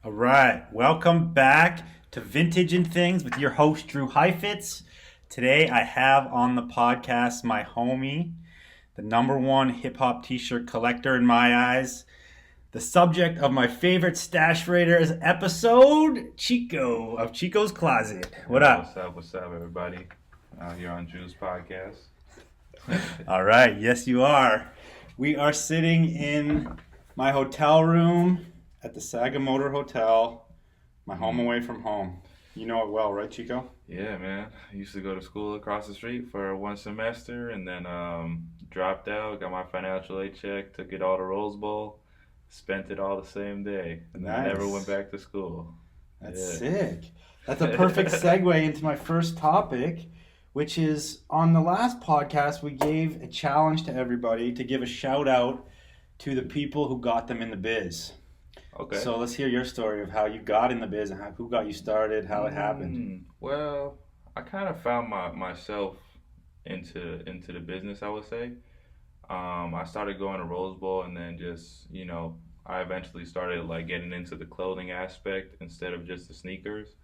All right, welcome back to Vintage and Things with your host Drew Heifetz. Today I have on the podcast my homie, the number one hip hop t-shirt collector in my eyes, the subject of my favorite Stash Raiders episode, Chico of Chico's Closet. What Yo, up? what's up, everybody? Out here on Drew's podcast. All right, yes you are. We are sitting in my hotel room at the Sagamotor Hotel, my home away from home. You know it well, right, Chico? Yeah, man. I used to go to school across the street for one semester and then dropped out, got my financial aid check, took it all to Rose Bowl, spent it all the same day, and then never went Nice. back to school. That's Yeah. sick. That's a perfect segue into my first topic, which is on the last podcast, we gave a challenge to everybody to give a shout out to the people who got them in the biz. Okay. So let's hear your story of how you got in the biz and who got you started, how it happened. Well, I kind of found myself into the business, I would say. I started going to Rose Bowl and then I eventually started like getting into the clothing aspect instead of just the sneakers.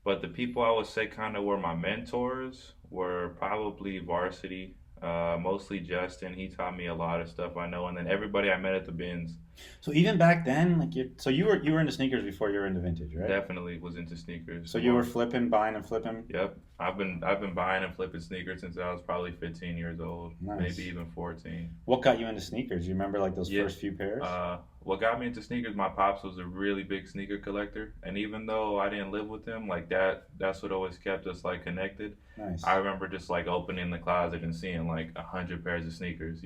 But the people I would say kind of were my mentors were probably Varsity, mostly Justin. He taught me a lot of stuff I know, and then everybody I met at the bins So even back then, like you were into sneakers before you were into vintage, right? definitely was into sneakers. So you were flipping, buying and flipping. Yep, I've been buying and flipping sneakers since I was probably 15 years old, Nice. maybe even 14. What got you into sneakers? You remember like those Yeah. first few pairs? What got me into sneakers, my pops was a really big sneaker collector, and even though I didn't live with him, like that's what always kept us like connected. Nice. I remember just like opening the closet and seeing like 100 pairs of sneakers,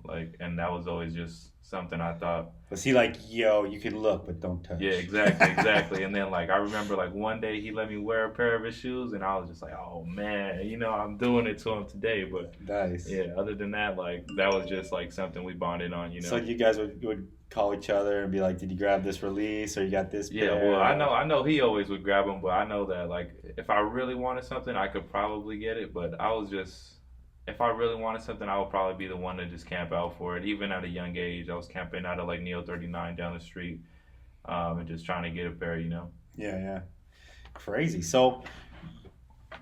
like, and that was always just something I thought. Was he like, yo, you can look, but don't touch? Yeah, exactly. And then like I remember like one day he let me wear a pair of his shoes, and I was just like, oh man, I'm doing it to him today. But Nice. yeah, other than that, like that was just like something we bonded on. So you guys would call each other and be like, did you grab this release or you got this Yeah, pair? well, I know he always would grab them, but I know that like if I really wanted something, I could probably get it. But if I really wanted something, I would probably be the one to just camp out for it. Even at a young age, I was camping out of like Neo 39 down the street, and just trying to get a pair. Yeah. Crazy. So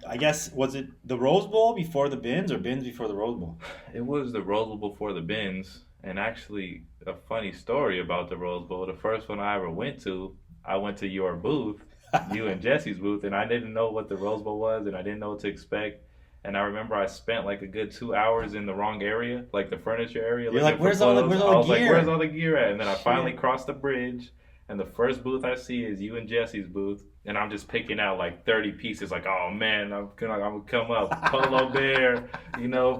I guess, was it the Rose Bowl before the bins or bins before the Rose Bowl? It was the Rose Bowl before the bins, and actually a funny story about the Rose Bowl. The first one I ever went to, I went to your booth, you and Jesse's booth, and I didn't know what the Rose Bowl was, and I didn't know what to expect. And I remember I spent like a good 2 hours in the wrong area, like the furniture area. You're looking like, for where's all the clothes. gear? I was like, where's all the gear at? And then I finally Shit. crossed the bridge, and the first booth I see is you and Jesse's booth. And I'm just picking out like 30 pieces, like, oh man, I'm gonna come up. Polo Bear,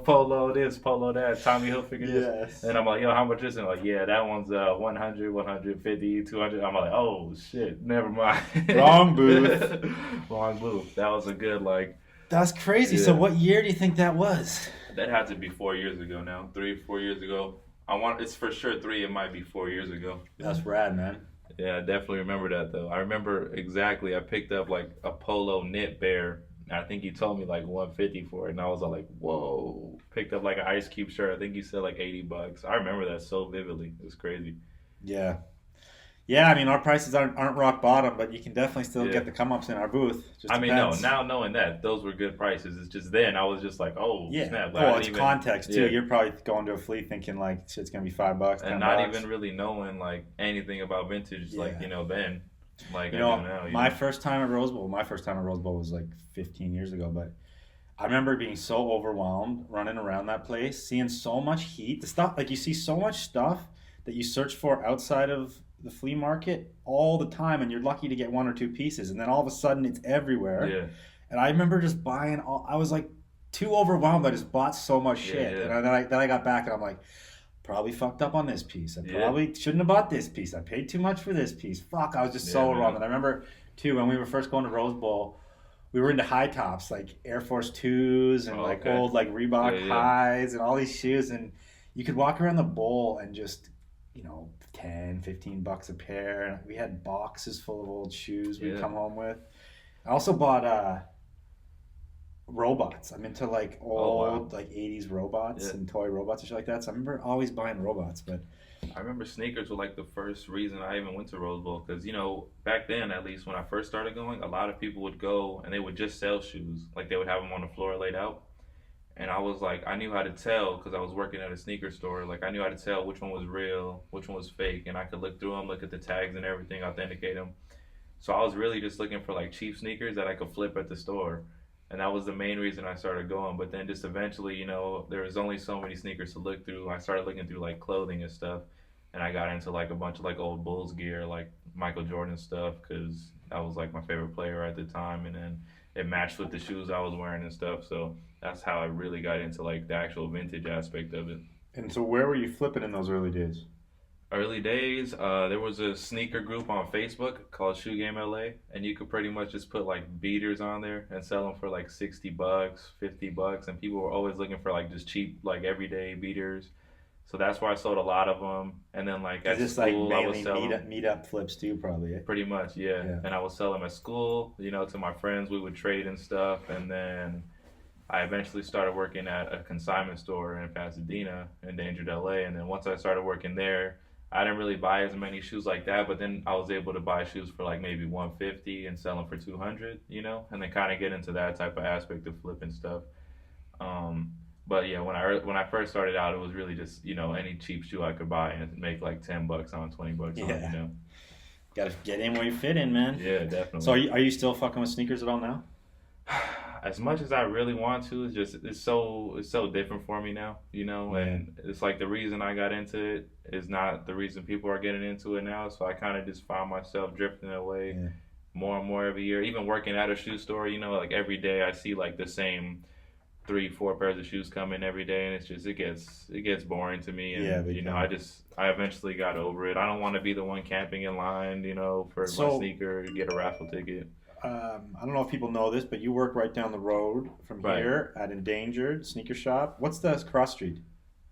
polo this, polo that, Tommy Hilfiger this. Yes. And I'm like, yo, how much is it? Like, yeah, that one's 100, 150, 200. I'm like, oh shit, never mind. Wrong booth. Wrong booth. That was a good like. That's crazy. Yeah. So what year do you think that was? That had to be 4 years ago now. 3, 4 years ago. It's for sure 3. It might be 4 years ago. That's rad, man. Yeah, I definitely remember that though. I remember exactly. I picked up like a polo knit bear. And I think he told me like 150 for it, and I was all like, "Whoa!" Picked up like an Ice Cube shirt. I think he said like $80. I remember that so vividly. It was crazy. Yeah. Yeah, I mean, our prices aren't rock bottom, but you can definitely still Yeah. get the come ups in our booth. Just I mean, depends. no. Now knowing that, those were good prices. It's just then I was just like, "Oh Yeah. snap!" Like, Well, I it's didn't even, context too. yeah. You're probably going to a flea thinking like shit's gonna be $5, And $10. not even really knowing like anything about vintage, like Yeah. then, like You I know, do now. my first time at Rose Bowl. My first time at Rose Bowl was like 15 years ago, but I remember being so overwhelmed running around that place, seeing so much heat. The stuff like you see so much stuff that you search for outside of the flea market all the time, and you're lucky to get one or two pieces, and then all of a sudden it's everywhere. Yeah, And I remember just buying all. I was like too overwhelmed. I just bought so much shit, yeah. and then I got back and I'm like, probably fucked up on this piece. I Yeah. probably shouldn't have bought this piece. I paid too much for this piece. Fuck, I was just so Yeah, overwhelmed. man. And I remember too when we were first going to Rose Bowl, we were into high tops like Air Force 2s and Oh, like okay. old like Reebok Yeah. highs and all these shoes, and you could walk around the bowl and just 10, $15 a pair. And we had boxes full of old shoes we'd Yeah. come home with. I also bought robots. I'm into like Oh wow. old like 80s robots Yeah. and toy robots and shit like that. So I remember always buying robots, but I remember sneakers were like the first reason I even went to Rose Bowl because back then at least when I first started going, a lot of people would go and they would just sell shoes. Like they would have them on the floor laid out, and I was like, I knew how to tell because I was working at a sneaker store. Like I knew how to tell which one was real, which one was fake, and I could look through them, look at the tags and everything, authenticate them. So I was really just looking for like cheap sneakers that I could flip at the store. And that was the main reason I started going. But then just eventually, there was only so many sneakers to look through. I started looking through like clothing and stuff. And I got into like a bunch of like old Bulls gear, like Michael Jordan stuff, because that was like my favorite player at the time. And then it matched with the shoes I was wearing and stuff. So that's how I really got into like the actual vintage aspect of it. and so where were you flipping in those early days? Early days, there was a sneaker group on Facebook called Shoe Game LA, and you could pretty much just put like beaters on there and sell them for like $60, $50, and people were always looking for like just cheap, like everyday beaters. So that's where I sold a lot of them. And then like Is at this like school, I would mainly sell them. meet up flips too, probably? Eh? Pretty much, yeah. Yeah. And I would sell them at school, to my friends. We would trade and stuff, and then I eventually started working at a consignment store in Pasadena, Endangered LA. And then once I started working there, I didn't really buy as many shoes like that, but then I was able to buy shoes for like maybe 150 and sell them for 200, and then kind of get into that type of aspect of flipping stuff. Um, but yeah, when I first started out, it was really just any cheap shoe I could buy and make like $10 on, $20 on, Yeah. Got to get in where you fit in, man. Yeah, So definitely. are you still fucking with sneakers at all now? As much as I really want to, it's so different for me now, Yeah. and it's like the reason I got into it is not the reason people are getting into it now. So I kind of just find myself drifting away Yeah. more and more every year. Even working at a shoe store, like every day I see like the same three, four pairs of shoes come in every day, and it gets boring to me. Yeah, And big time. I eventually got over it. I don't want to be the one camping in line, for my So sneaker to get a raffle ticket. I don't know if people know this, but you work right down the road from Right. here at Endangered Sneaker Shop. What's the cross street?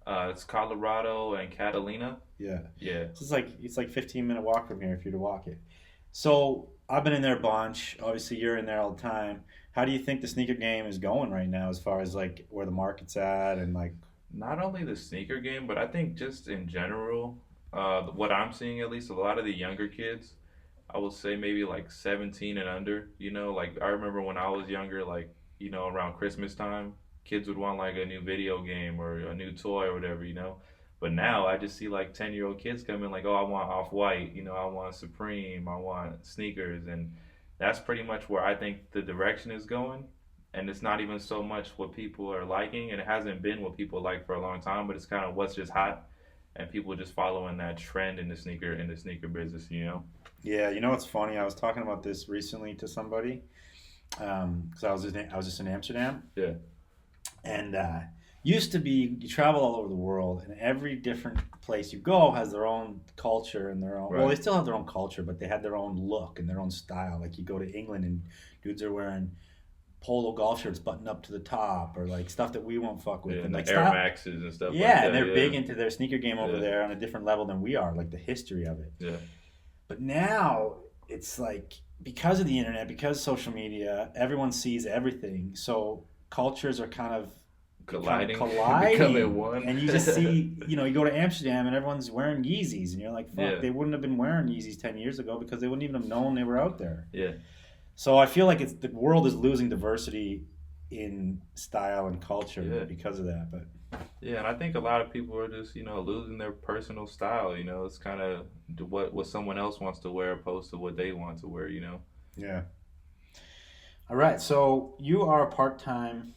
It's Colorado and Catalina. Yeah. Yeah. So it's like 15-minute walk from here if you're to walk it. So I've been in there a bunch. Obviously, you're in there all the time. How do you think the sneaker game is going right now, as far as like where the market's at and like? Not only the sneaker game, but I think just in general, what I'm seeing at least, a lot of the younger kids, I would say maybe like 17 and under, like I remember when I was younger, like, around Christmas time, kids would want like a new video game or a new toy or whatever. But now I just see like 10-year-old kids come in like, oh, I want Off-White, I want Supreme, I want sneakers. And that's pretty much where I think the direction is going. And it's not even so much what people are liking, and it hasn't been what people like for a long time, but it's kind of what's just hot, and people just following that trend in the sneaker business. Yeah, what's funny? I was talking about this recently to somebody because I was just in Amsterdam, Yeah. and used to be you travel all over the world, and every different place you go has their own culture and their own. Well, they Right. still have their own culture, but they had their own look and their own style. Like you go to England, and dudes are wearing polo golf shirts buttoned up to the top, or like stuff that we won't fuck with, Yeah, and and like the Air style. Maxes and stuff like Yeah, and that. they're big Yeah. into their sneaker game over Yeah. there on a different level than we are, like the history of it. Yeah. But now it's like because of the internet, because social media, everyone sees everything. So cultures are kind of Colliding, becoming colliding, one. and you just see, you go to Amsterdam and everyone's wearing Yeezys, and you're like, fuck, Yeah. they wouldn't have been wearing Yeezys 10 years ago because they wouldn't even have known they were out there. Yeah. So I feel like the world is losing diversity in style and culture Yeah. because of that. But Yeah, and I think a lot of people are just, losing their personal style. It's kind of what someone else wants to wear opposed to what they want to wear. yeah. All right. So you are a part-time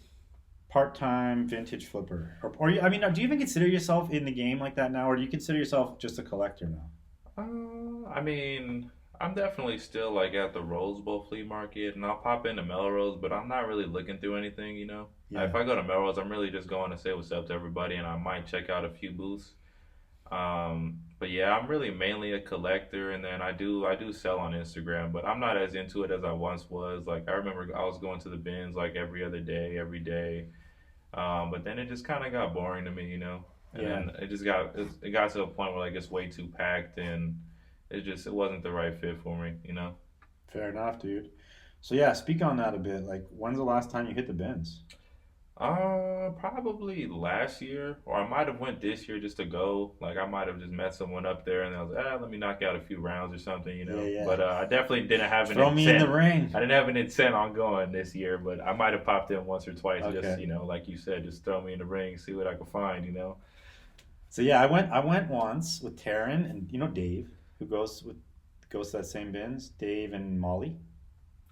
vintage flipper, or I mean, do you even consider yourself in the game like that now, or do you consider yourself just a collector now? I mean, I'm definitely still like at the Rose Bowl flea market, and I'll pop into Melrose, but I'm not really looking through anything. Yeah. If I go to Melrose, I'm really just going to say what's up to everybody, and I might check out a few booths. But yeah, I'm really mainly a collector, and then I do sell on Instagram, but I'm not as into it as I once was. Like I remember I was going to the bins like every other day, every day. But then it just kind of got boring to me. And Yeah. then it got to a point where like it's way too packed, and it wasn't the right fit for me. Fair enough, dude. So yeah, speak on that a bit. Like, when's the last time you hit the bins? Probably last year, or I might have went this year just to go. Like I might have just met someone up there, and I was like, let me knock out a few rounds or something, you Yeah, know. yeah. But I definitely didn't have an Throw me in the intent. ring. I didn't have an intent on going this year, but I might have popped in once or twice, just Okay. like you said, just throw me in the ring, see what I could find, you know. So yeah, I went once with Taryn and Dave, who goes to that same bins. Dave and Molly.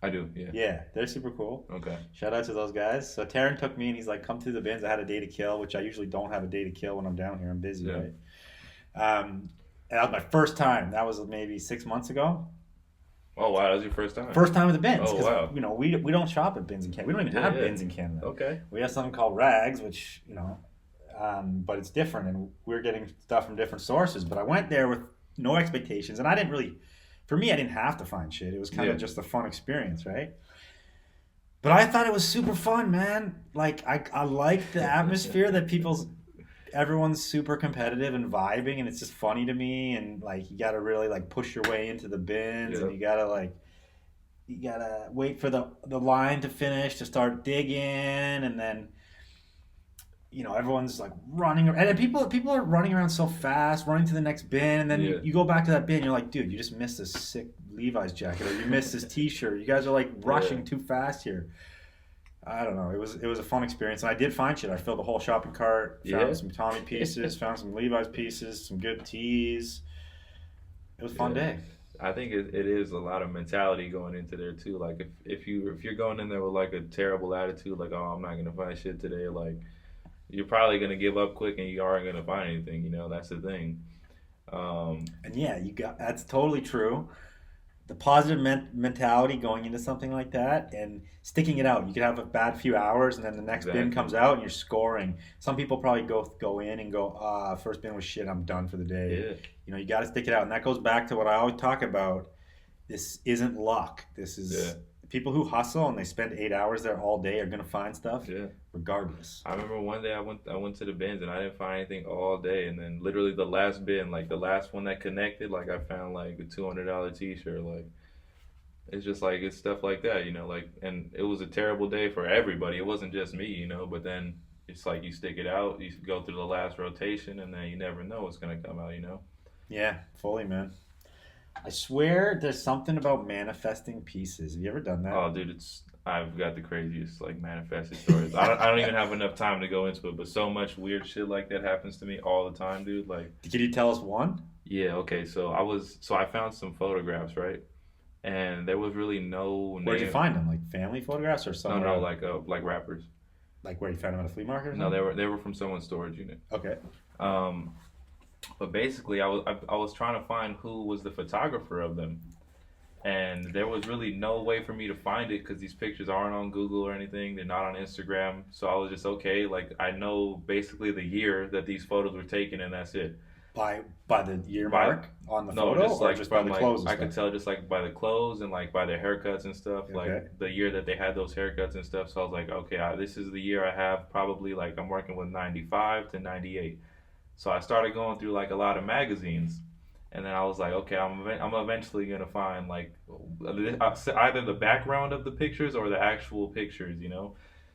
I do, yeah. Yeah, they're super cool. Okay. Shout out to those guys. So Taryn took me and he's like, "Come to the bins." I had a day to kill, which I usually don't have a day to kill when I'm down here. I'm busy, Yeah. right? And that was my first time. That was maybe 6 months ago. Oh wow, that was your first time. First time with the bins Oh because wow. we don't shop at bins in Canada. We don't even Yeah, have yeah. bins in Canada. Okay. We have something called rags, which but it's different, and we're getting stuff from different sources. But I went there with no expectations, and I didn't really. For me, I didn't have to find shit. It was kind Yeah. of just a fun experience, right? But I thought it was super fun, man. Like I like the atmosphere that everyone's super competitive and vibing, and it's just funny to me. And like you got to really like push your way into the bins, Yeah. and you gotta wait for the line to finish to start digging, and then everyone's like running, and then people are running around so fast, running to the next bin, and then Yeah. you go back to that bin. You're like, dude, you just missed this sick Levi's jacket, or you missed this T-shirt. You guys are like rushing Yeah. too fast here. I don't know. It was a fun experience, and I did find shit. I filled the whole shopping cart, Yeah. found some Tommy pieces, found some Levi's pieces, some good tees. It was a fun Yeah. day. I think it is a lot of mentality going into there too. Like if you're going in there with like a terrible attitude, like oh I'm not gonna find shit today, like you're probably gonna give up quick and you aren't gonna find anything. You know that's the thing. Um, And yeah, that's totally true. The positive mentality going into something like that and sticking it out. You could have a bad few hours, and then the next bin exactly. comes out, and you're scoring. Some people probably go in and go, first bin was shit. I'm done for the day. Yeah. You got to stick it out, and that goes back to what I always talk about. This isn't luck. This Yeah. is people who hustle and they spend 8 hours there all day are gonna find stuff, Yeah. regardless. I remember one day I went to the bins and I didn't find anything all day, and then literally the last bin, like the last one that connected, like I found like a $200 T-shirt. Like it's just like it's stuff like that, Like and it was a terrible day for everybody. It wasn't just me, But then it's like you stick it out, you go through the last rotation, and then you never know what's gonna come out. Yeah, fully, man. I swear there's something about manifesting pieces. Have you ever done that? Oh, dude, I've got the craziest like manifested stories. I don't even have enough time to go into it, but so much weird shit like that happens to me all the time, dude. Like, Can you tell us one? yeah, okay, so I found some photographs, right? And there was really no Where'd you name. find them? Like family photographs or No, somewhere? no, like rappers. Like where you found them at a flea market or No, they something? were they were from someone's storage unit. Okay. Um, but basically, I was trying to find who was the photographer of them, and there was really no way for me to find it because these pictures aren't on Google or anything. They're not on Instagram. So I was just okay. Like I know basically the year that these photos were taken, and that's it. By the year By mark on the no, photo, just or like just by from the like clothes and I could stuff? tell just like by the clothes and like by their haircuts and stuff. Okay. Like the year that they had those haircuts and stuff. So I was like, okay, this is the year I have probably like I'm working with 95 to 98. So I started going through like a lot of magazines, and then I was like, okay, I'm eventually gonna find like either the background of the pictures or the actual pictures.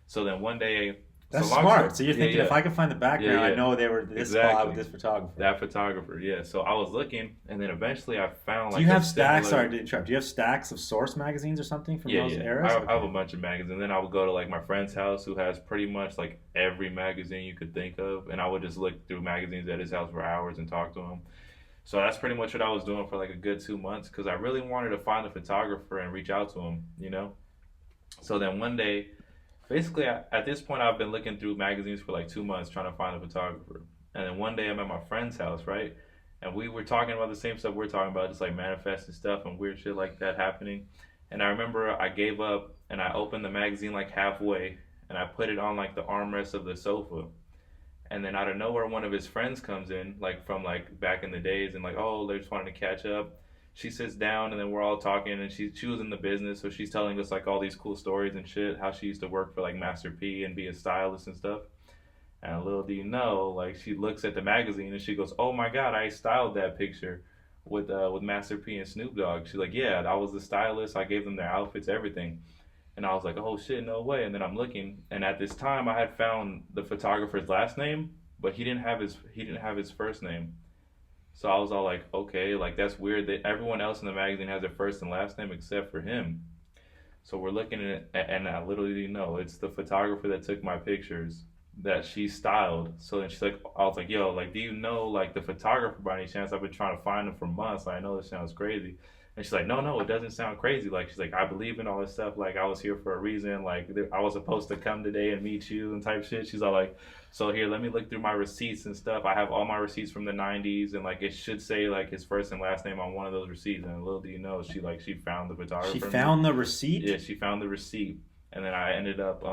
So then one day, so That's long smart. story, So you're yeah, thinking yeah, if I can find the background, yeah, I yeah, know they were this spot with exactly. this photographer. That photographer, yeah. So I was looking, and then eventually I found Do you like a have stacks? similar. Sorry to interrupt. Do you have stacks of Source magazines or something from Yeah, those yeah. eras? I have a Okay. bunch of magazines. Then I would go to like my friend's house who has pretty much like every magazine you could think of, and I would just look through magazines at his house for hours and talk to him. So that's pretty much what I was doing for like a good 2 months because I really wanted to find a photographer and reach out to him. So then one day, basically at this point, I've been looking through magazines for like 2 months trying to find a photographer. And then one day I'm at my friend's house, right? And we were talking about the same stuff we're talking about, just like manifesting stuff and weird shit like that happening. And I remember I gave up and I opened the magazine like halfway and I put it on like the armrest of the sofa. And then out of nowhere, one of his friends comes in, like from like back in the days, and like, oh, they're just wanting to catch up. She sits down, and then we're all talking, and she was in the business, so she's telling us like all these cool stories and shit, how she used to work for like Master P and be a stylist and stuff. And little do you know, like she looks at the magazine and she goes, "Oh my God, I styled that picture. with Master P and Snoop Dogg. She's like, yeah, I was the stylist. I gave them their outfits, everything. And I was like, oh shit, no way. And then I'm looking, and at this time, I had found the photographer's last name, but he didn't have his first name. So I was all like, okay, like that's weird that everyone else in the magazine has their first and last name except for him. So we're looking at it, and I literally didn't know it's the photographer that took my pictures that she styled. So then she's like, I was like, yo, like, do you know like the photographer by any chance? I've been trying to find him for months. I know this sounds crazy. And she's like, no, no, it doesn't sound crazy. Like, she's like, I believe in all this stuff. Like, I was here for a reason. Like, I was supposed to come today and meet you and type shit. She's all like, so here, let me look through my receipts and stuff. I have all my receipts from the '90s, and like, it should say like his first and last name on one of those receipts. And little do you know, she found the photographer. She found the receipt? Yeah, she found the receipt. And then I ended up,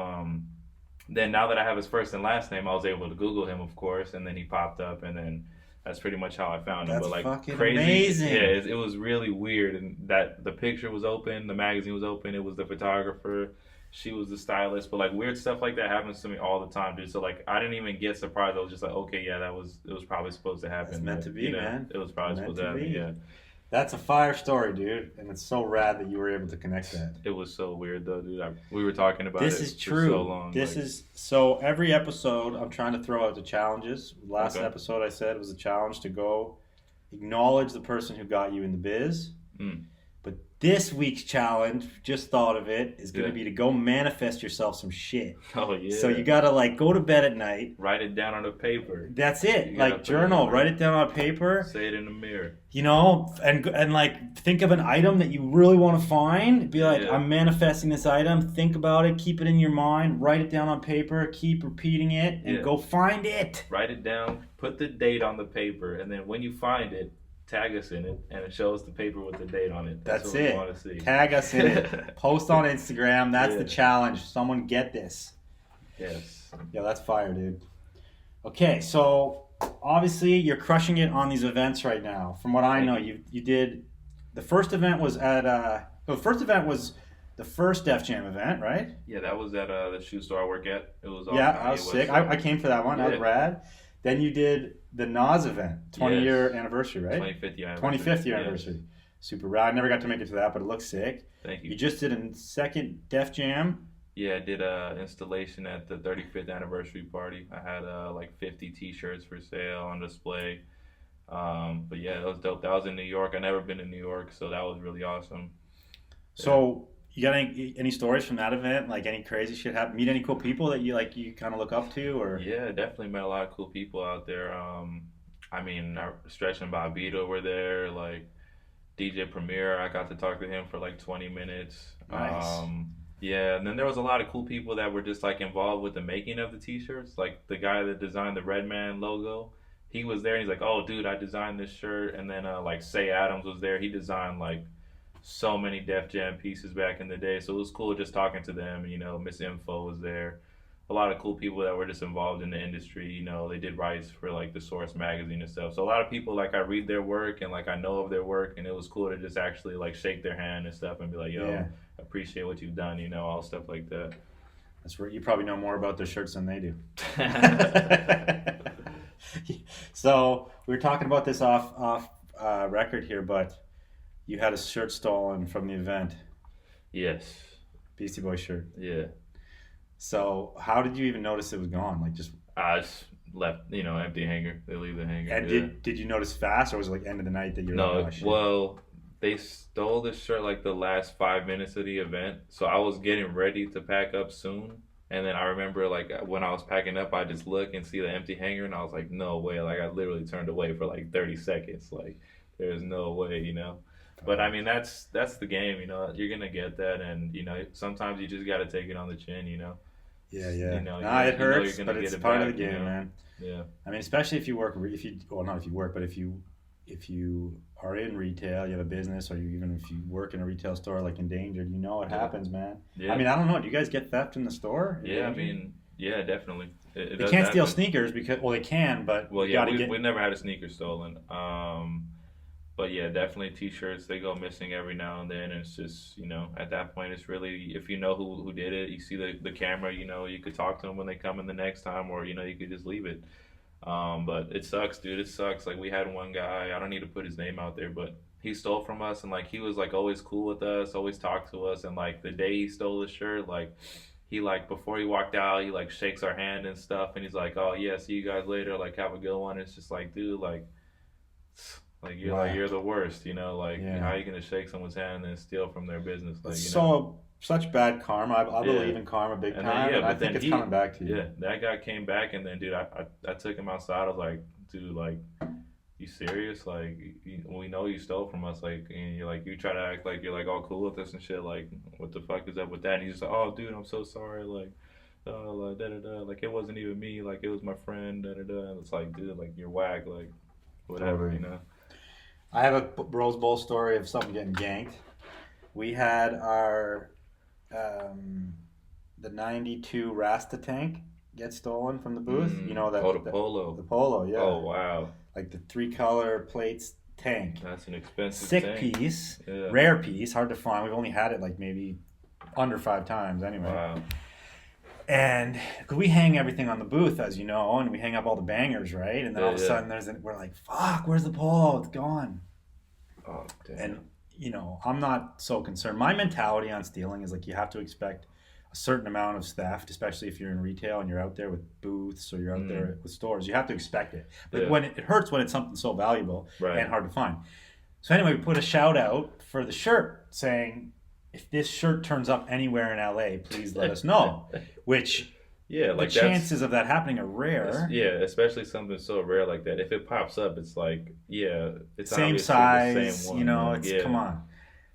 then now that I have his first and last name, I was able to Google him, of course, and then he popped up, and then that's pretty much how I found him. That's But like fucking crazy, amazing. yeah, it was really weird, and that the picture was open, the magazine was open, it was the photographer, she was the stylist, but like weird stuff like that happens to me all the time, dude. So like I didn't even get surprised. I was just like, okay, yeah, it was probably supposed to happen. It's meant to be, you know, man. It was probably Meant supposed to to happen. be. Yeah, That's a fire story, dude. And it's so rad that you were able to connect that. it was so weird though, dude. We were talking about This it is for true. so long. This like, is so every episode I'm trying to throw out the challenges. Last Okay. episode I said was a challenge to go acknowledge the person who got you in the biz. Mm. But this week's challenge, just thought of it, is going to Yeah. be to go manifest yourself some shit. Oh yeah. So you got to like go to bed at night. write it down on a paper. That's it. You gotta Like put it journal, in write it down on paper. Say it in the mirror. You know, and like think of an item that you really want to find. Be like, Yeah. I'm manifesting this item. Think about it. Keep it in your mind. Write it down on paper. Keep repeating it, and Yeah. go find it. Write it down. Put the date on the paper, and then when you find it, tag us in it, and it shows the paper with the date on it. That's what it. we want to see. Tag us in it. Post on Instagram. That's Yeah. the challenge. Someone get this. Yes. Yeah, that's fire, dude. Okay, so obviously you're crushing it on these events right now. From what I know, you did. The first event was at. The first event was the first Def Jam event, right? Yeah, that was at the shoe store I work at. It was. Yeah, Kanye I was West sick. side. I came for that one. That was Yeah. rad. Then you did the Nas event, 20-year anniversary, right? 25th year. 25th year Yes. anniversary. Super rad. I never got to make it to that, but it looks sick. Thank you. You just did a second Def Jam. Yeah, I did a installation at the 35th anniversary party. I had like 50 T-shirts for sale on display. But yeah, that was dope. That was in New York. I never been to New York, so that was really awesome. So you got any stories from that event? Like any crazy shit happen? Meet any cool people that you kind of look up to, or? Yeah, definitely met a lot of cool people out there. I mean, Stretch and Bobbito were there. Like DJ Premier, I got to talk to him for like 20 minutes. Nice. Yeah, and then there was a lot of cool people that were just like involved with the making of the T-shirts. Like the guy that designed the Redman logo, he was there. And he's like, "Oh, dude, I designed this shirt." And then like Say Adams was there. He designed like so many Def Jam pieces back in the day. So it was cool just talking to them. You know, Miss Info was there. A lot of cool people that were just involved in the industry. You know, they did writes for like the Source magazine and stuff. So a lot of people, like, I read their work and like I know of their work, and it was cool to just actually like shake their hand and stuff and be like, "Yo, Yeah. appreciate what you've done," you know, all stuff like that. That's where you probably know more about their shirts than they do. So we were talking about this off record here, but you had a shirt stolen from the event, Yes. Beastie Boy shirt. Yeah. So how did you even notice it was gone? Like just I just left, you know, empty hanger. They leave the hanger. and Yeah. did you notice fast, or was it like end of the night that you're No, like, oh, shit? well, they stole the shirt like the last 5 minutes of the event. So I was getting ready to pack up soon. And then I remember like when I was packing up, I just look and see the empty hanger, and I was like, no way. Like I literally turned away for like 30 seconds. Like there's no way, you know. But I mean, that's the game, you know. You're gonna get that, and you know, sometimes you just gotta take it on the chin, you know. Yeah, yeah. You know, Nah, you it know you're hurts, gonna but it's get it part of back, the you game, know? man. Yeah. I mean, especially if you work, well, not if you work, but if you are in retail, you have a business, or even if you work in a retail store like Endangered, you know it Yeah. happens, man. Yeah. I mean, I don't know. Do you guys get theft in the store? Yeah, I Endangered? mean, yeah, definitely. It They does can't steal happen. sneakers because, well, they can, but Well, you yeah, gotta get. we never had a sneaker stolen. But yeah, definitely T-shirts. They go missing every now and then. And it's just, you know, at that point, it's really, if you know who did it, you see the camera, you know, you could talk to them when they come in the next time, or you know, you could just leave it. But it sucks, dude. It sucks. Like we had one guy. I don't need to put his name out there, but he stole from us, and like he was like always cool with us, always talked to us, and like the day he stole the shirt, like he like before he walked out, he like shakes our hand and stuff, and he's like, "Oh yeah, see you guys later. Like have a good one." It's just like, dude, like you're the worst, you know. Like how Yeah. are you gonna shake someone's hand and then steal from their business, like It's you know? such bad karma. I Yeah. believe in karma big And then time, yeah, and I but think then it's coming back to you. yeah, that guy came back, and then dude, I took him outside. I was like, dude, like, you serious? Like, we know you stole from us. Like, and you're like, you try to act like you're like all cool with us and shit. Like, what the fuck is up with that? And he's just like, oh, dude, I'm so sorry. Like, like da da da. Like, it wasn't even me. Like, it was my friend. Da da da. And it's like, dude, like you're whack. Like, whatever, Totally. you know. I have a Rose Bowl story of something getting ganked. We had our um, the '92 Rasta tank get stolen from the booth. You know Oh, the the polo. polo, Oh yeah, wow, like the three color plates tank. that's an expensive Sick thing. piece, Yeah. rare piece, hard to find. We've only had it like maybe under 5 times anyway. Wow. And 'cause we hang everything on the booth, as you know, and we hang up all the bangers, right? And then all of a Yeah, sudden, we're like, "Fuck, where's the polo? It's gone." yeah. Oh damn. And I'm not so concerned. My mentality on stealing is like you have to expect a certain amount of theft, especially if you're in retail and you're out there with booths or you're out there with stores. You have to expect it. But Yeah. when it hurts when it's something so valuable Right. and hard to find. So anyway, we put a shout out for the shirt saying, if this shirt turns up anywhere in LA, please let us know. Which Yeah, the like chances of that happening are rare. yeah, especially something so rare like that. If it pops up, it's like yeah, it's Same obviously the size, same one. Like, it's yeah, come on.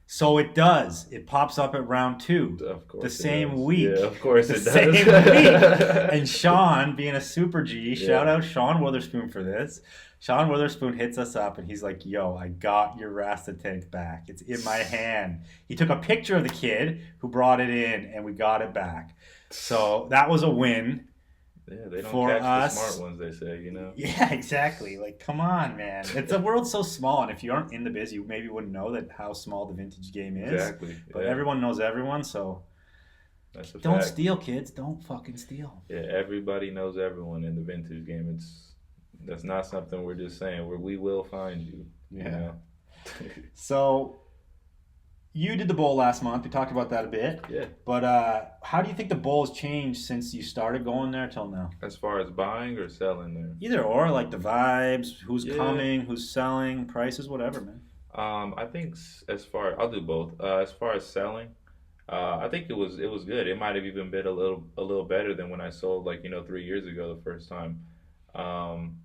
So it does. It pops up at round 2. of course The it same does. week. Yeah, of course The it same does. week. And Sean, being a super G, shout Yeah. out Sean Witherspoon for this. Sean Witherspoon hits us up and he's like, yo, I got your Rasta tank back. It's in my hand. He took a picture of the kid who brought it in and we got it back. So that was a win. Yeah, they don't For catch us. the smart ones, they say, you know. Yeah, exactly. Like, come on, man. The world's so small, and if you aren't in the biz, you maybe wouldn't know that how small the vintage game is. Exactly. But Yeah, everyone knows everyone, so that's a don't fact. steal, kids. Don't fucking steal. Yeah, everybody knows everyone in the vintage game. That's not something we're just saying. We will find you. You Yeah. know? So you did the bowl last month. We talked about that a bit. Yeah. But how do you think the bowl has changed since you started going there till now? As far as buying or selling there. Either or, like the vibes, who's Yeah. coming, who's selling, prices, whatever, man. I think I'll do both. As far as selling, I think it was good. It might have even been a little better than when I sold like 3 years ago the first time.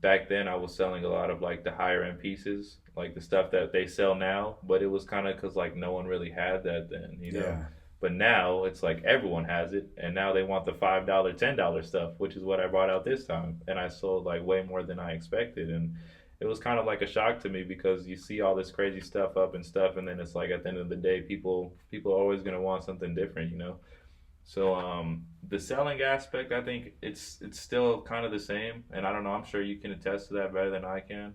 Back then I was selling a lot of like the higher end pieces, like the stuff that they sell now, but it was kind of because like no one really had that then, you know. Yeah. But now it's like everyone has it, and now they want the $5, $10 stuff, which is what I brought out this time, and I sold like way more than I expected, and it was kind of like a shock to me because you see all this crazy stuff up and stuff, and then it's like at the end of the day, people are always gonna want something different, you know. So the selling aspect, I think it's still kind of the same, and I don't know. I'm sure you can attest to that better than I can,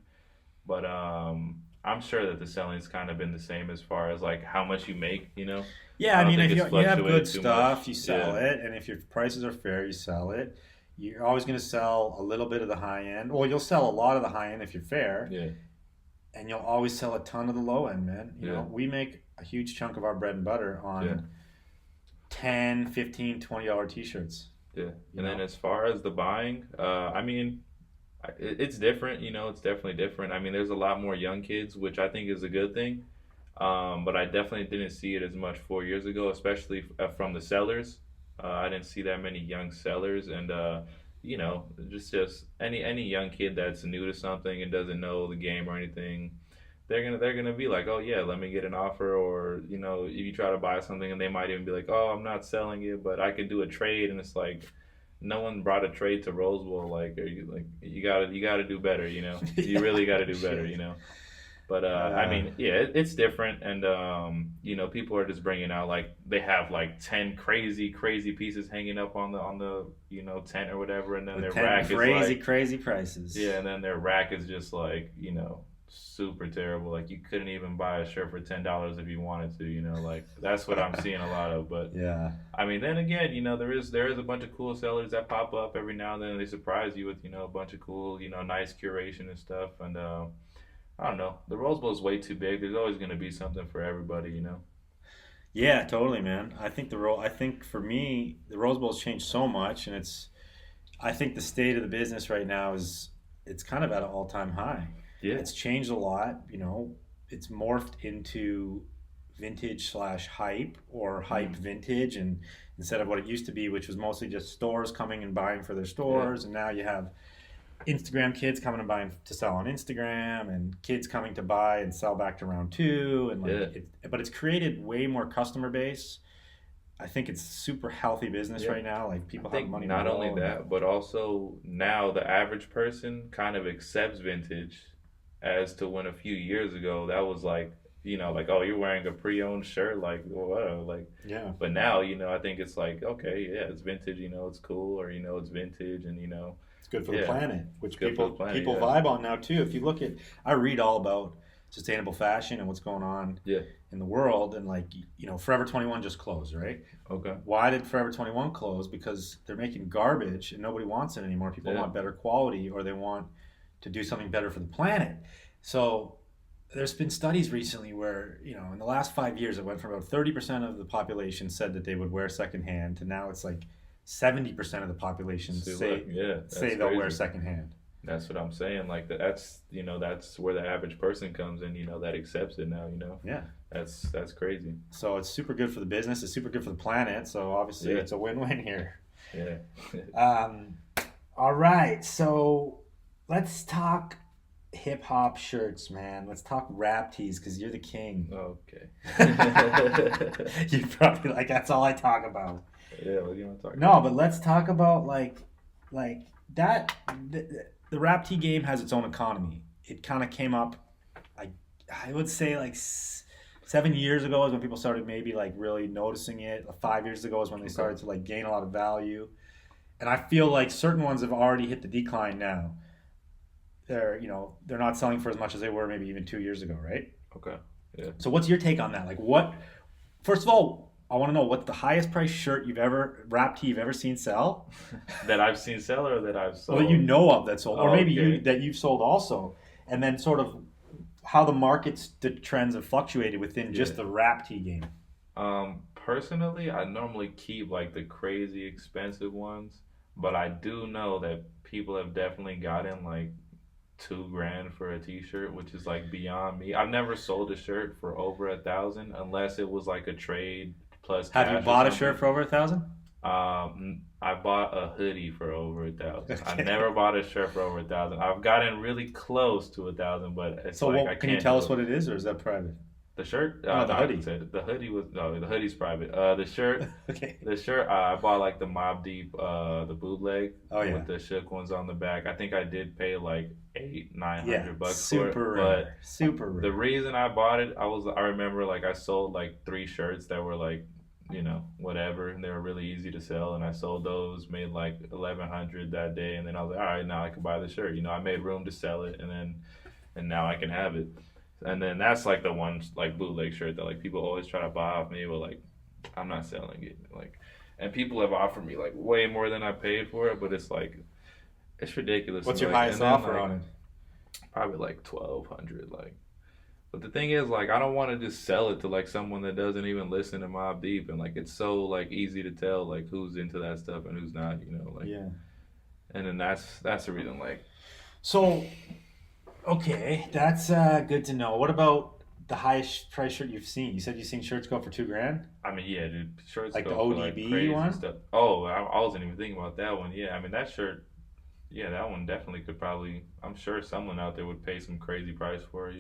but I'm sure that the selling's kind of been the same as far as like how much you make, you know. Yeah, I I don't mean, think if it's you have fluctuated good too stuff, much. you sell Yeah. it, and if your prices are fair, you sell it. You're always going to sell a little bit of the high end. Well, you'll sell a lot of the high end if you're fair, Yeah, and you'll always sell a ton of the low end, man. You Yeah. know, we make a huge chunk of our bread and butter on Yeah. 10, 15, $20 t-shirts. yeah. You And then know? as far as the buying, I mean, it's different, you know. It's definitely different. I mean, there's a lot more young kids, which I think is a good thing. But I definitely didn't see it as much 4 years ago, especially from the sellers. I didn't see that many young sellers, and just any young kid that's new to something and doesn't know the game or anything, they're gonna be like, oh yeah, let me get an offer, or if you try to buy something, and they might even be like, oh, I'm not selling it, but I could do a trade, and it's like. No one brought a trade to Rose Bowl. Like, are you like you gotta do better, you know? You really gotta do better, you know? But I mean, yeah, it's different, and people are just bringing out like they have like 10 crazy pieces hanging up on the tent or whatever, and then With their 10 rack crazy, is like crazy prices. yeah, and then their rack is just like super terrible. Like you couldn't even buy a shirt for $10 if you wanted to. Like that's what I'm seeing a lot of. But Yeah. I mean, then again, there is a bunch of cool sellers that pop up every now and then. They surprise you with a bunch of cool, nice curation and stuff. And I don't know. The Rose Bowl is way too big. There's always going to be something for everybody. Yeah, totally, man. I think for me, the Rose Bowl's changed so much, and I think the state of the business right now is it's kind of at an all time high. Yeah. It's changed a lot. It's morphed into vintage slash hype or hype Mm. vintage, and instead of what it used to be, which was mostly just stores coming and buying for their Yeah. stores, and now you have Instagram kids coming and buying to sell on Instagram, and kids coming to buy and sell back to round two, and Yeah. but it's created way more customer base. I think it's super healthy business Yeah. right now. Like I people have think money to not only roll. that, but also now the average person kind of accepts vintage as to when a few years ago that was like, oh, you're wearing a pre-owned shirt, like, whatever, like, Yeah, but now, I think it's like, okay, yeah, it's vintage, it's cool, or, it's vintage, and, it's good for the yeah, planet, it's which good for the people planet, people yeah. vibe on now too. If you look at, I read all about sustainable fashion and what's going on Yeah, in the world, and like Forever 21 just closed, right? okay, Why did Forever 21 close? Because they're making garbage and nobody wants it anymore. People yeah, want better quality, or they want to do something better for the planet. So there's been studies recently where, in the last 5 years, it went from about 30% of the population said that they would wear secondhand to now it's like 70% of the population see, look, yeah, say that's they'll wear crazy. secondhand. That's what I'm saying, like, that's where the average person comes in, that accepts it now. Yeah. That's crazy. So it's super good for the business. It's super good for the planet. So obviously Yeah, it's a win-win here. yeah. Um, all right. So let's talk hip hop shirts, man. Let's talk rap tees because you're the king. Okay. You probably like that's all I talk about. Yeah, what do you want to talk No, about? but let's talk about like that. The rap tee game has its own economy. It kind of came up. I I would say like 7 years ago is when people started maybe like really noticing it. 5 years ago is when they Okay. started to like gain a lot of value. And I feel like certain ones have already hit the decline now. They're not selling for as much as they were maybe even 2 years ago, right? Okay. Yeah. So what's your take on that? Like what first of all, I want to know what's the highest price shirt rap tee you've ever seen sell? That I've seen sell or that I've Well, that you sold? know of that sold, or Oh, maybe okay. that you've sold also, and then sort of how the trends have fluctuated within Yeah. just the rap tee game. Personally, I normally keep like the crazy expensive ones, but I do know that people have definitely gotten like 2 grand for a t-shirt, which is like beyond me. I've never sold a shirt for over 1,000 unless it was like a trade plus Have you cash or bought a something. shirt for over 1,000? I bought a hoodie for over 1,000. I Okay. never bought a shirt for over 1,000. I've gotten really close to 1,000, but it's So, like I can you can't tell do us it. what it is, or is that private? The shirt? No, No, the I can hoodie. say it. The hoodie was no, the hoodie's private. The shirt, Okay. the shirt. I bought like the Mob Deep, the bootleg Oh yeah. with the shook ones on the back. I think I did pay like eight, nine Yeah. hundred bucks for it. Super But rare. Super the rare. reason I bought it, I remember like I sold like 3 shirts that were like, whatever, and they were really easy to sell, and I sold those, made like 1,100 that day, and then I was like, all right, now I can buy the shirt. I made room to sell it, and now I can have it. And then that's like the one like bootleg shirt that like people always try to buy off me, but like I'm not selling it. Like, and people have offered me like way more than I paid for it, but it's like it's ridiculous. What's And, your like, highest and then, offer like, on it? probably like 1,200. Like, but the thing is, like, I don't want to just sell it to like someone that doesn't even listen to Mob Deep, and like it's so like easy to tell like who's into that stuff and who's not. Like, Yeah. and then that's the reason. Like, So, okay, that's good to know. What about the highest price shirt you've seen? You said you've seen shirts go for 2 grand, I mean, yeah, dude, shirts like the go for like ODB crazy one. stuff. Oh, I wasn't even thinking about that one. Yeah, I mean that shirt. Yeah, that one definitely could probably. I'm sure someone out there would pay some crazy price for it.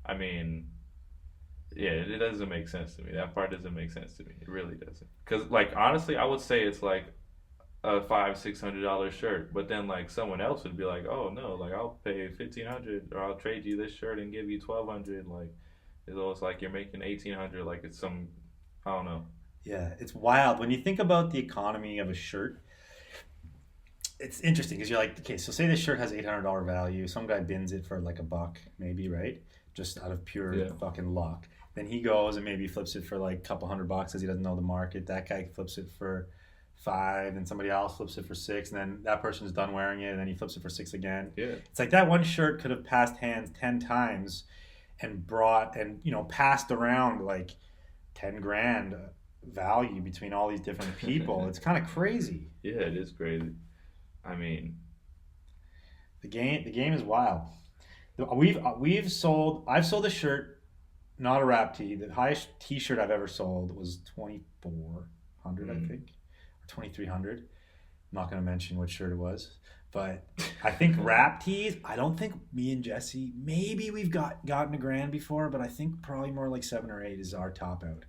I mean, yeah, it doesn't make sense to me. That part doesn't make sense to me. It really doesn't. Cause like honestly, I would say it's like a $500-600 shirt, but then like someone else would be like, oh no, like I'll pay 1,500 or I'll trade you this shirt and give you 1,200. Like it's almost like you're making 1,800. Like it's some, I don't know. Yeah, it's wild when you think about the economy of a shirt. it's interesting because you're like, okay, so say this shirt has $800 value. Some guy bins it for like $1, maybe, right? Just out of pure Yeah. fucking luck. Then he goes and maybe flips it for like a couple $100 because he doesn't know the market. That guy flips it for 5, and somebody else flips it for 6, and then that person's done wearing it, and then he flips it for 6 again. Yeah. It's like that one shirt could have passed hands 10 times and brought and passed around like 10 grand value between all these different people. It's kind of crazy. Yeah, it is crazy. I mean, The game is wild. I've sold a shirt, not a wrap tee. The highest t-shirt I've ever sold was 2,400, I think, or 2,300. I'm not going to mention what shirt it was, but I think wrap tees. I don't think me and Jesse, maybe we've gotten a grand before, but I think probably more like 7 or 8 is our top out.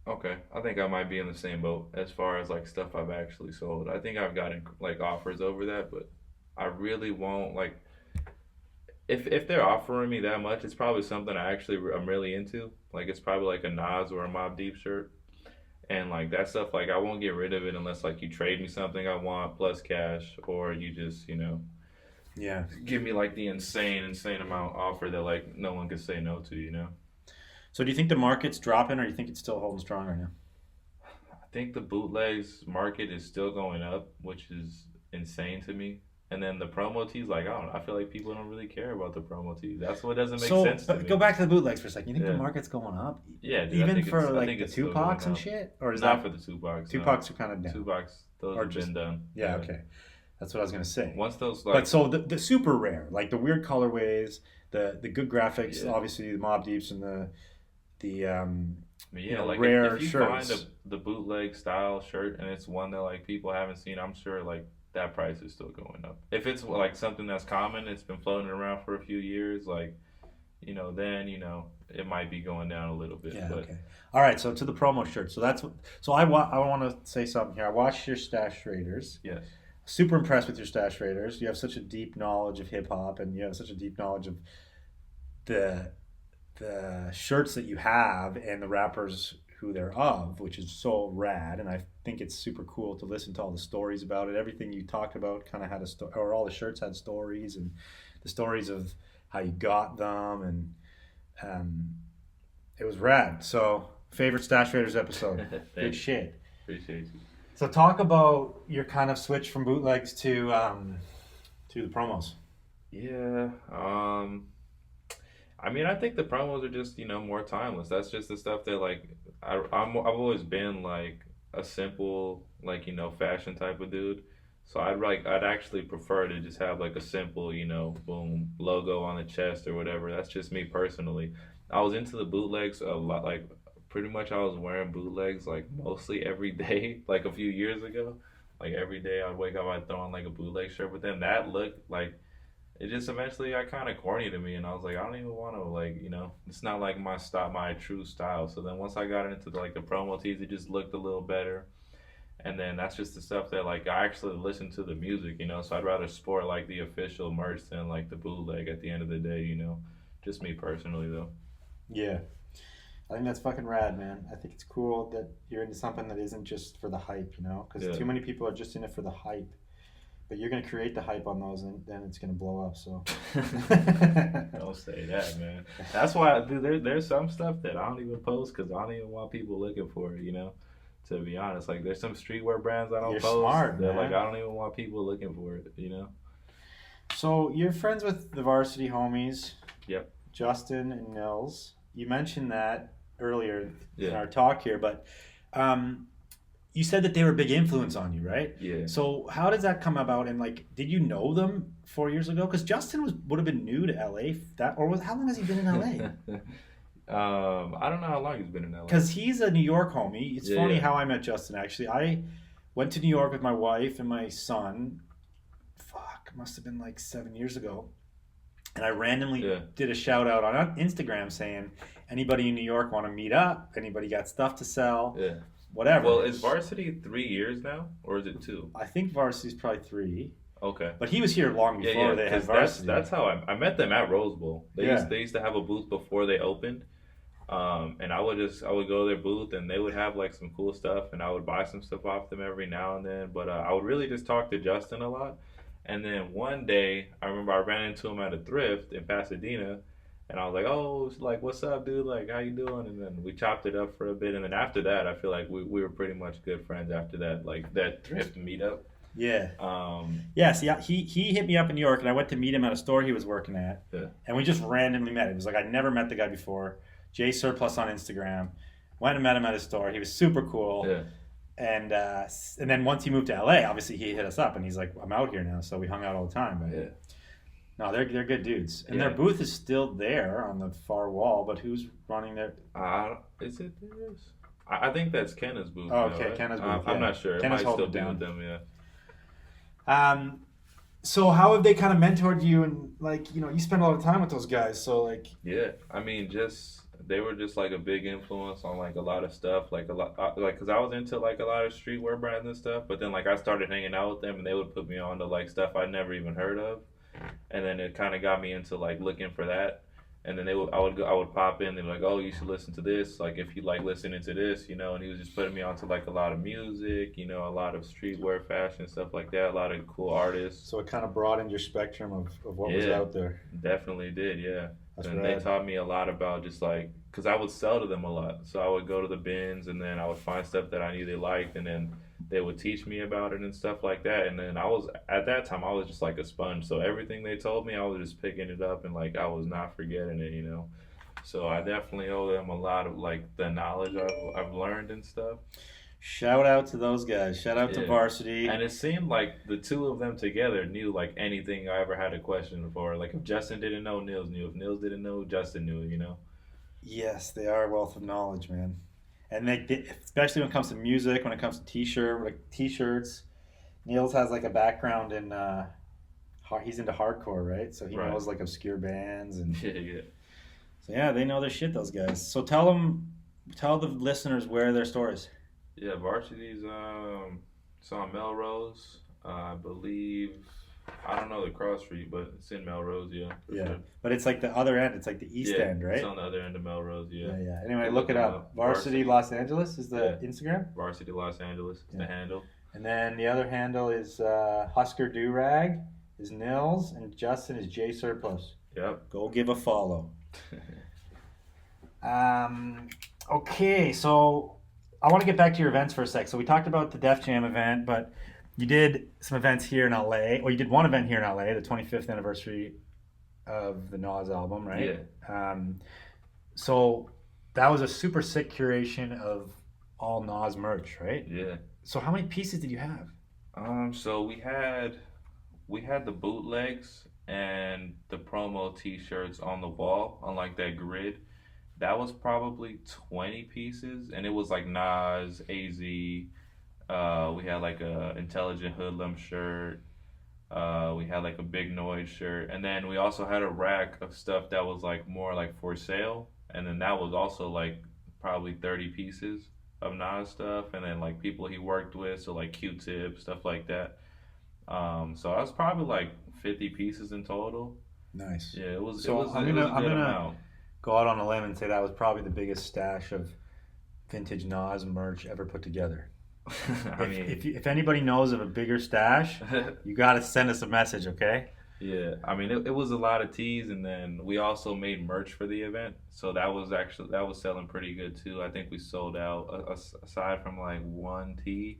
okay. I think I might be in the same boat as far as like stuff I've actually sold. I think I've gotten like offers over that, but I really won't like if they're offering me that much, it's probably something I'm really into. Like it's probably like a Nas or a Mob Deep shirt. And like that stuff, like I won't get rid of it unless like you trade me something I want plus cash, or you just Yeah. give me like the insane amount offer that like no one could say no to. So do you think the market's dropping, or do you think it's still holding strong right now? I think the bootlegs market is still going up, which is insane to me. And then the promo tees, like I don't know, I feel like people don't really care about the promo tees. That's what doesn't make So sense to me. go back to the bootlegs for a second. You think the Yeah, market's going up, yeah, dude. even for I like think the it's still going Tupacs and up. shit, or is Not that for the Tupacs. No. Tupacs are kind of down, Tupacs, those or have just been done. yeah, Yeah. okay, that's what I was gonna say. Once those But like so the super rare, like the weird colorways, the good graphics, yeah. obviously the Mob Deeps and the But yeah, like rare if you shirts. find the bootleg style shirt and it's one that like people haven't seen, I'm sure like that price is still going up. If it's like something that's common, it's been floating around for a few years, like then it might be going down a little bit. Yeah, But okay. All right, so to the promo shirt. So that's what. So I want to say something here. I watched your Stash Raiders. yes, Super impressed with your Stash Raiders. You have such a deep knowledge of hip hop, and you have such a deep knowledge of the the shirts that you have and the rappers who they're of, which is so rad. And I think it's super cool to listen to all the stories about it. Everything you talked about kind of had a story, or all the shirts had stories, and the stories of how you got them, and um, it was rad. So, favorite Stash Raiders episode. Good thanks, shit. appreciate you. So, talk about your kind of switch from bootlegs to the promos. Yeah, I mean, I think the promos are just more timeless. That's just the stuff that like I've always been like a simple like fashion type of dude. So I'd actually prefer to just have like a simple boom logo on the chest or whatever. That's just me personally. I was into the bootlegs a lot. Like pretty much I was wearing bootlegs like mostly every day. Like a few years ago, like every day I'd wake up I'd throw on like a bootleg shirt. But then that look like it just eventually got kind of corny to me, and I was like, I don't even want to like, it's not like my style, my true style. So then once I got into like the promo tees, it just looked a little better, and then that's just the stuff that like I actually listen to the music, So I'd rather sport like the official merch than like the bootleg at the end of the day. Just me personally though. Yeah. I think that's fucking rad, man. I think it's cool that you're into something that isn't just for the hype, Because Yeah. too many people are just in it for the hype. But you're going to create the hype on those, and then it's going to blow up, so. Don't say that, man. That's why dude, there's some stuff that I don't even post because I don't even want people looking for it, To be honest, like there's some streetwear brands I don't You're post smart, that like man. I don't even want people looking for it. So you're friends with the Varsity homies, Yep. Justin and Nils. You mentioned that earlier in Yeah. our talk here, but you said that they were a big influence on you, right? Yeah. So how does that come about? And like, did you know them 4 years ago? Because Justin would have been new to LA. How long has he been in LA? I don't know how long he's been in LA. Because he's a New York homie. It's Yeah, funny yeah. how I met Justin. Actually, I went to New York with my wife and my son. Fuck, must have been like 7 years ago. And I randomly Yeah. did a shout out on Instagram saying, anybody in New York want to meet up? Anybody got stuff to sell? Yeah. Whatever. Well, is Varsity 3 years now, or is it 2? I think Varsity's probably 3. Okay. But he was here long Yeah, before yeah. they had 'Cause that's Varsity. how I met them at Rose Bowl. They Yeah. used to have a booth before they opened, And I would go to their booth and they would have like some cool stuff and I would buy some stuff off them every now and then. But I would really just talk to Justin a lot. And then one day I remember I ran into him at a thrift in Pasadena and I was like, "Oh, like what's up, dude? Like how you doing?" And then we chopped it up for a bit. And then after that, I feel like we were pretty much good friends after that, like that thrift meetup. Yeah. Um, Yeah, see, he hit me up in New York, and I went to meet him at a store he was working at, yeah, and we just randomly met. It was like I'd never met the guy before. J Surplus on Instagram. Went and met him at his store. He was super cool. yeah, And then once he moved to LA, obviously he hit us up, and he's like, "I'm out here now," so we hung out all the time. But yeah. no, they're good dudes, and Yeah. their booth is still there on the far wall. But who's running their? Is it theirs? I think that's Kenna's booth. Oh, now, okay, right? Kenna's booth. I'm Yeah. not sure. It Kenna's might holding still it be down. with them. Yeah. So how have they kind of mentored you, and like you spend a lot of time with those guys, so like Yeah, I mean, just they were just like a big influence on like a lot of stuff, like a lot, like because I was into like a lot of streetwear brands and stuff, but then like I started hanging out with them, and they would put me on to like stuff I'd never even heard of, and then it kind of got me into like looking for that, and then I would pop in, they'd be like, oh, you should listen to this, like if you like listening to this, and he was just putting me onto like a lot of music, a lot of streetwear fashion stuff like that, a lot of cool artists. it kind of broadened your spectrum of what was Yeah. out there. Definitely did, yeah. That's And rad. they taught me a lot about just like, because I would sell to them a lot. So I would go to the bins and then I would find stuff that I knew they liked and then they would teach me about it and stuff like that. And then at that time, I was just like a sponge. So everything they told me, I was just picking it up and like I was not forgetting it. So I definitely owe them a lot of like the knowledge I've learned and stuff. Shout out to those guys. Shout out to Yeah. Varsity. And it seemed like the two of them together knew like anything I ever had a question for. Like if Justin didn't know, Nils knew. If Nils didn't know, Justin knew. Yes, they are a wealth of knowledge, man. And especially when it comes to music, when it comes to t-shirts. Niels has like a background in he's into hardcore, right? So he Right. knows like obscure bands and Yeah, yeah. so yeah, they know their shit. Those guys. So tell the listeners where their store is. Yeah, Varsity's it's on Melrose. I believe I don't know the cross street, but it's in Melrose, yeah. For Yeah, sure. but it's like the other end. It's like the east Yeah, end, right? it's on the other end of Melrose, yeah. Yeah, yeah. Anyway, You look look it them up. up. Varsity Varsity. Los Angeles is the Yeah. Instagram, Varsity Los Angeles is Yeah. the handle. and then the other handle is Husker Durag is Nils, and Justin is J Surplus. Yep. Go give a follow. Okay, so I want to get back to your events for a sec. So we talked about the Def Jam event, but you did some events here in LA. Or you did one event here in LA, the 25th anniversary of the Nas album, right? Yeah. So that was a super sick curation of all Nas merch, right? Yeah. So how many pieces did you have? So we had the bootlegs and the promo T-shirts on the wall on like that grid. That was probably 20 pieces, and it was like Nas, AZ. We had like a Intelligent Hoodlum shirt. We had like a Big Noise shirt, and then we also had a rack of stuff that was like more like for sale, and then that was also like probably 30 pieces of Nas stuff, and then like people he worked with, so like Q-Tip, stuff like that. So I was probably like 50 pieces in total. Nice. Yeah, it was. So It was. I'm It gonna- was a I'm good gonna- amount. Go out on a limb and say that was probably the biggest stash of vintage Nas merch ever put together. I mean, If anybody knows of a bigger stash, you got to send us a message, okay? yeah. I mean, it was a lot of teas, and then we also made merch for the event, so that was selling pretty good too. I think we sold out aside from like one tee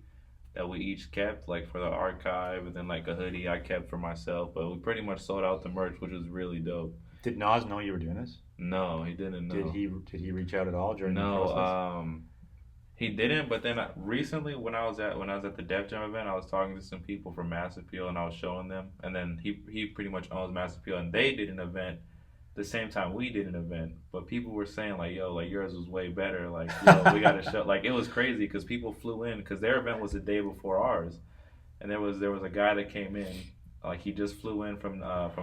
that we each kept, like for the archive, and then like a hoodie I kept for myself. But we pretty much sold out the merch, which was really dope. Did Nas know you were doing this? No, he didn't know. Did he reach out at all during the No, process? he didn't. But then recently, when I was at the Def Jam event, I was talking to some people from Mass Appeal, and I was showing them. And then he pretty much owns Mass Appeal, and they did an event the same time we did an event. But people were saying like, "Yo, like yours was way better. Like, yo, we got to show." Like, it was crazy because people flew in because their event was the day before ours, and there was a guy that came in. Like, he just flew in from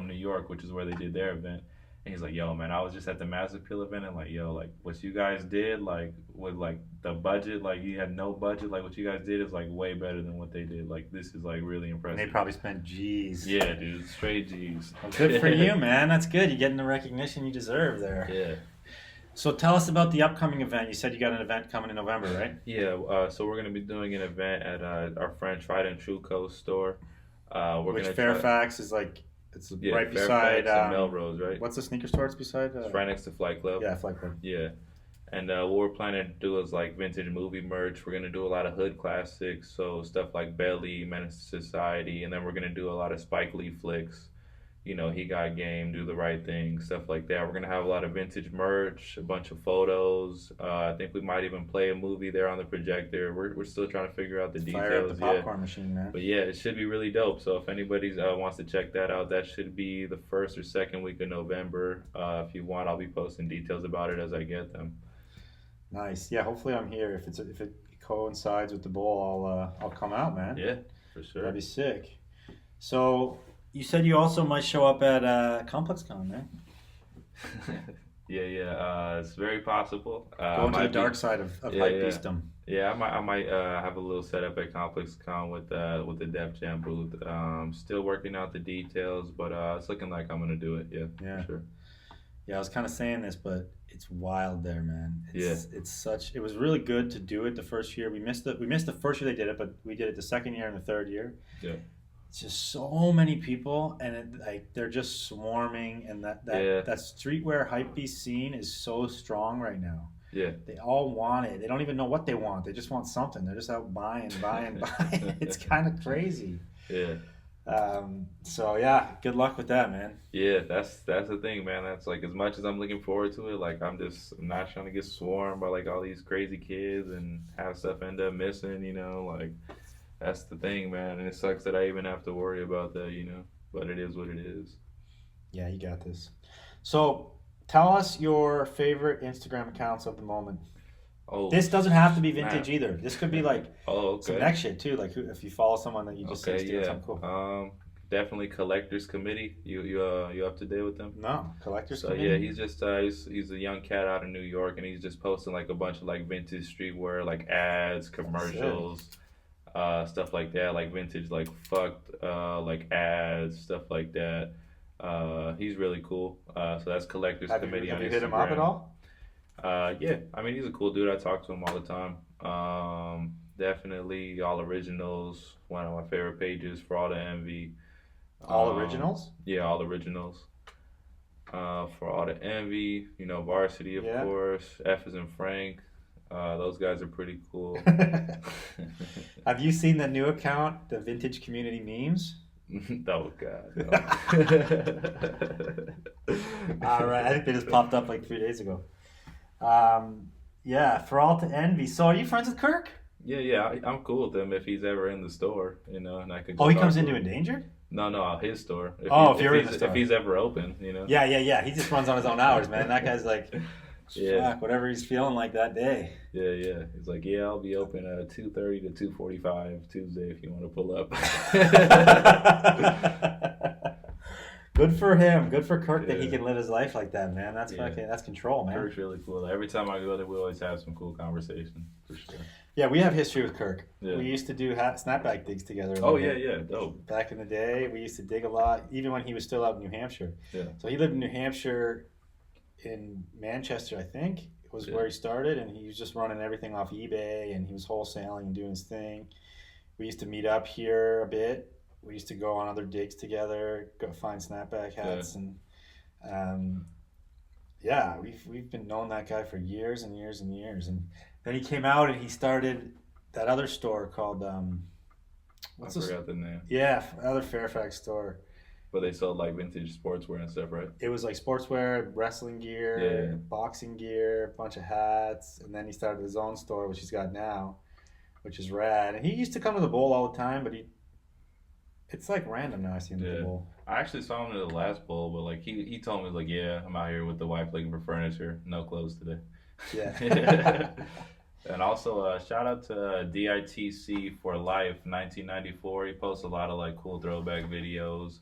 New York, which is where they did their event. And he's like, yo, man, I was just at the Mass Appeal event, and like, yo, like what you guys did, like with like the budget, like you had no budget, like what you guys did is like way better than what they did. Like, this is like really And impressive. they probably spent G's. Yeah, dude, straight G's. Well, good for you, man. That's good. You're getting the recognition you deserve there. Yeah. So tell us about the upcoming event. You said you got an event coming in November, right? Yeah, so we're gonna be doing an event at our friend Tried and True Coast store. We're Which gonna try, Fairfax is like, it's yeah, right beside. Fairfax and Melrose, right? What's the sneaker store it's beside? It's right next to Flight Club. Yeah, Flight Club. Yeah, and what we're planning to do is like vintage movie merch. We're gonna do a lot of hood classics, so stuff like Belly, Menace to Society, and then we're gonna do a lot of Spike Lee flicks. He got game, do the right thing, stuff like that. We're gonna have a lot of vintage merch, a bunch of photos. I think we might even play a movie there on the projector. We're still trying to figure out the Fire up the details. popcorn machine, man. But yeah, it should be really dope. So if anybody wants to check that out, that should be the first or second week of November. If you want, I'll be posting details about it as I get them. Nice. Yeah, hopefully I'm here. If it coincides with the bowl, I'll come out, man. Yeah, for sure. That'd be sick. So you said you also might show up at ComplexCon, man. Yeah. It's very possible. Going to the dark side of hypebeastdom. Yeah, I might have a little setup at ComplexCon with the Def Jam booth. Still working out the details, but it's looking like I'm gonna do it. Yeah, for sure. Yeah, I was kind of saying this, but it's wild there, man. Yeah. It was really good to do it the first year. We missed the first year they did it, but we did it the second year and the third year. Yeah. It's just so many people, and they're just swarming, and that streetwear hypebeast scene is so strong right now. Yeah. They all want it. They don't even know what they want. They just want something. They're just out buying. It's kind of crazy. Yeah. So yeah, good luck with that, man. Yeah, that's the thing, man. That's like as much as I'm looking forward to it, like I'm not trying to get swarmed by like all these crazy kids and have stuff end up missing, like that's the thing, man. And it sucks that I even have to worry about that, but it is what it is. Yeah, you got this. So tell us your favorite Instagram accounts of the moment. Oh, this doesn't have to be vintage either. This could be like some okay. next shit too. Like if you follow someone that you just say is doing something cool. Definitely Collectors Committee. You up to date with them? No, Collectors Committee. Yeah, he's just he's a young cat out of New York, and he's just posting like a bunch of like vintage streetwear, like ads, commercials, stuff like that, like vintage like fucked like ads, stuff like that. He's really cool. So that's Collectors Committee on Instagram. Have you hit him up at all? Yeah, I mean he's a cool dude. I talk to him all the time. Definitely All Originals, one of my favorite pages for all the envy. All Originals? Yeah, All Originals. For all the envy, Varsity of course. F is in Frank. Those guys are pretty cool. Have you seen the new account, the Vintage Community Memes? Oh God. No. All right, I think they just popped up like 3 days ago. Yeah, for all to envy. So are you friends with Kirk? Yeah, I'm cool with him if he's ever in the store, and I could. Oh, he comes into Endangered? No, his store. If you're in the store. If he's ever open, Yeah. He just runs on his own hours, man. That guy's like, yeah, whatever he's feeling like that day. Yeah. He's like, yeah, I'll be open 2:30 to 2:45 Tuesday if you want to pull up. Good for him. Good for Kirk that he can live his life like that, man. That's that's control, man. Kirk's really cool. Every time I go there, we always have some cool conversation, for sure. Yeah, we have history with Kirk. Yeah. We used to do snapback digs together. Yeah, dope. Back in the day, we used to dig a lot, even when he was still out in New Hampshire. Yeah. So he lived in New Hampshire, in Manchester, I think, was where he started, and he was just running everything off eBay, and he was wholesaling and doing his thing. We used to meet up here a bit. We used to go on other digs together, go find snapback hats, and we've been knowing that guy for years and years and years. And then he came out and he started that other store called I forgot the name. Yeah, another Fairfax store. But they sold like vintage sportswear and stuff, right? It was like sportswear, wrestling gear, boxing gear, a bunch of hats, and then he started his own store, which he's got now, which is rad. And he used to come to the bowl all the time, but it's like random now I see him at the bowl. I actually saw him at the last bowl, but like he told me like, yeah, I'm out here with the wife looking for furniture, no clothes today. Yeah. And also shout out to DITC for Life 1994. He posts a lot of like cool throwback videos,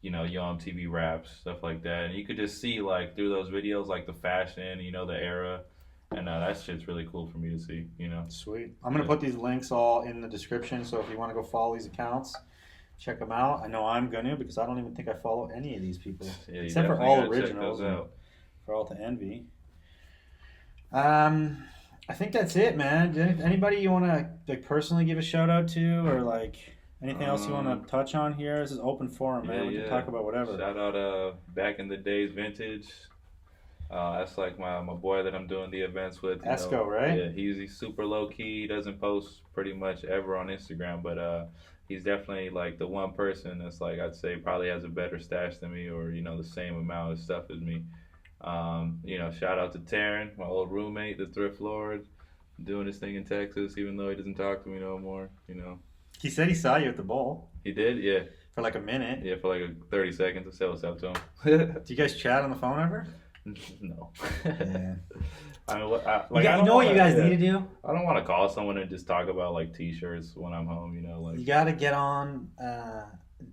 Yo MTV raps, stuff like that. And you could just see like through those videos like the fashion, the era. And that shit's really cool for me to see, Sweet. I'm going to put these links all in the description, so if you want to go follow these accounts, check them out. I know I'm going to, because I don't even think I follow any of these people. Yeah, except for All Originals and for All to Envy. I think that's it, man. Anybody you want to like personally give a shout out to, or like anything else you want Um, to touch on here? This is open forum, yeah, man. We can yeah. talk about whatever. Shout out back in the days vintage. That's like my boy that I'm doing the events with. Esco, right? Yeah, he's super low key. He doesn't post pretty much ever on Instagram, but he's definitely like the one person that's like I'd say probably has a better stash than me, or the same amount of stuff as me. Shout out to Taryn, my old roommate, the thrift lord, doing his thing in Texas, even though he doesn't talk to me no more. He said he saw you at the bowl He did, yeah, for like a minute. yeah, for like 30 seconds. I said what's up to him. Do you guys chat on the phone ever? No. Yeah. I mean, You know what you guys need to do? I don't want to call someone and just talk about like t-shirts when I'm home. You gotta get on.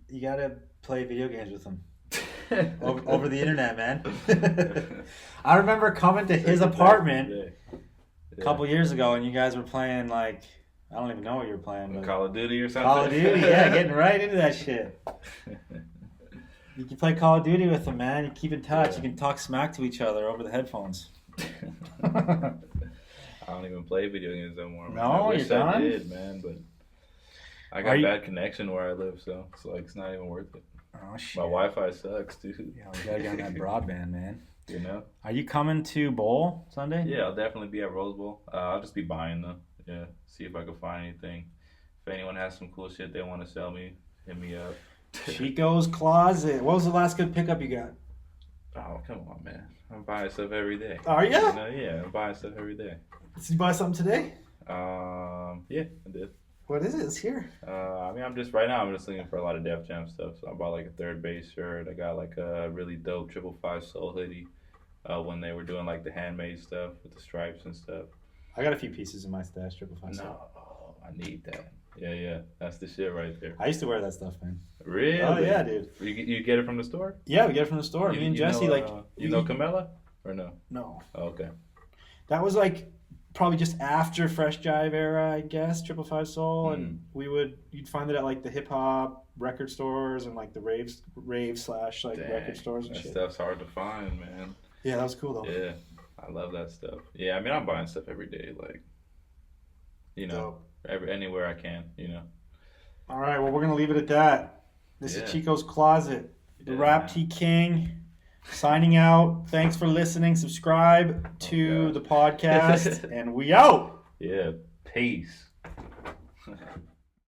You gotta play video games with them over the internet, man. I remember coming to his apartment a couple years ago, and you guys were playing like I don't even know what you were playing, but Call of Duty or something. Call of Duty, yeah, getting right into that shit. You can play Call of Duty with them, man. You keep in touch. Yeah. You can talk smack to each other over the headphones. I don't even play video games anymore. Man. No, I wish you're I done? did, man, but I got bad connection where I live, so it's like it's not even worth it. Oh shit. My Wi-Fi sucks, dude. Yeah, we gotta get on that broadband, man. You know? Are you coming to Bowl Sunday? Yeah, I'll definitely be at Rose Bowl. I'll just be buying though. Yeah, see if I can find anything. If anyone has some cool shit they want to sell me, hit me up. Chico's Closet. What was the last good pickup you got? Oh, come on, man. I'm buying stuff every day. Are you? Yeah, I'm buying stuff every day. Did you buy something today? Yeah, I did. What is it? It's here. I mean, I'm just looking for a lot of Def Jam stuff. So I bought like a third base shirt. I got like a really dope 555 Soul hoodie. When they were doing like the handmade stuff with the stripes and stuff. I got a few pieces in my stash, 555. No, I need that. Yeah, that's the shit right there. I used to wear that stuff, man. Really? Oh yeah, dude. You get it from the store? Yeah, we get it from the store. Me and Jesse, you know Camilla or no? No. Oh, okay. That was like probably just after Fresh Jive era, I guess. 555 Soul, and you'd find it at like the hip hop record stores and like the rave slash like record stores and that shit. Stuff's hard to find, man. Yeah, that was cool though. Yeah, I love that stuff. Yeah, I mean, I'm buying stuff every day, like, anywhere I can, All right, well, we're going to leave it at that. This is Chico's Closet, the Rap T King, signing out. Thanks for listening. Subscribe to the podcast, and we out. Yeah, peace.